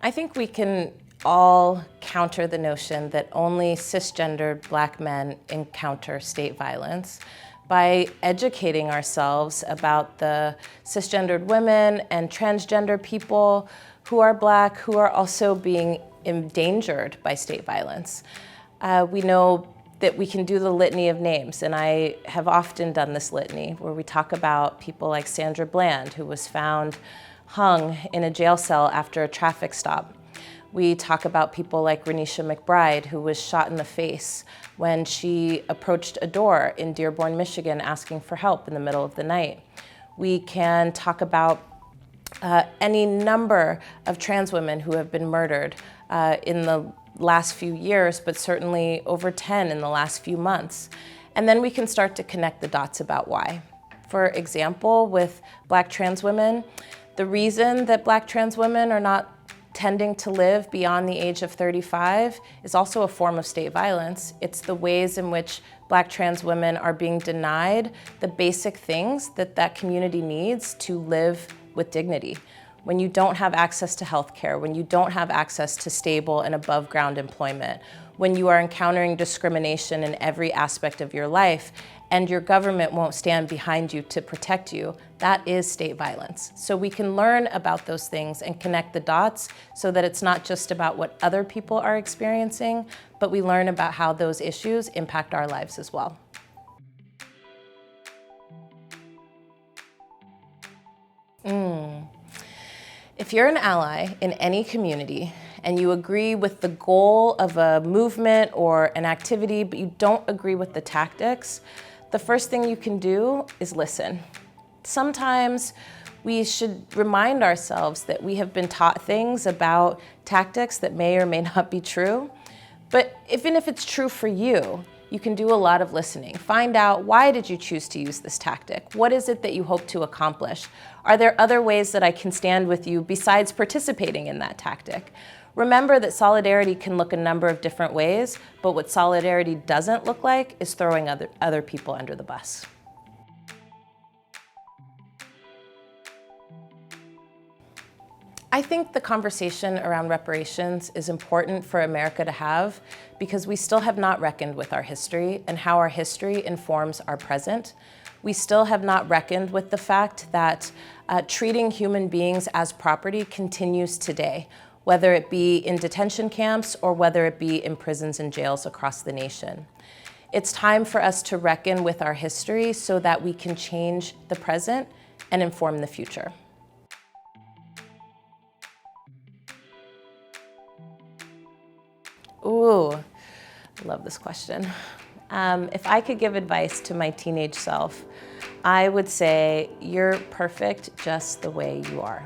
I think we can all counter the notion that only cisgendered Black men encounter state violence by educating ourselves about the cisgendered women and transgender people who are Black, who are also being endangered by state violence. We know that we can do the litany of names, and I have often done this litany where we talk about people like Sandra Bland, who was found hung in a jail cell after a traffic stop. We talk about people like Renisha McBride, who was shot in the face when she approached a door in Dearborn, Michigan, asking for help in the middle of the night. We can talk about any number of trans women who have been murdered in the last few years, but certainly over 10 in the last few months. And then we can start to connect the dots about why. For example, with Black trans women, the reason that Black trans women are not tending to live beyond the age of 35 is also a form of state violence. It's the ways in which Black trans women are being denied the basic things that that community needs to live with dignity. When you don't have access to healthcare, when you don't have access to stable and above ground employment, when you are encountering discrimination in every aspect of your life and your government won't stand behind you to protect you, that is state violence. So we can learn about those things and connect the dots so that it's not just about what other people are experiencing, but we learn about how those issues impact our lives as well. If you're an ally in any community and you agree with the goal of a movement or an activity, but you don't agree with the tactics, the first thing you can do is listen. Sometimes we should remind ourselves that we have been taught things about tactics that may or may not be true. But even if it's true for you, you can do a lot of listening. Find out, why did you choose to use this tactic? What is it that you hope to accomplish? Are there other ways that I can stand with you besides participating in that tactic? Remember that solidarity can look a number of different ways, but what solidarity doesn't look like is throwing other people under the bus. I think the conversation around reparations is important for America to have because we still have not reckoned with our history and how our history informs our present. We still have not reckoned with the fact that treating human beings as property continues today, whether it be in detention camps or whether it be in prisons and jails across the nation. It's time for us to reckon with our history so that we can change the present and inform the future. Ooh, I love this question. If I could give advice to my teenage self, I would say, you're perfect just the way you are.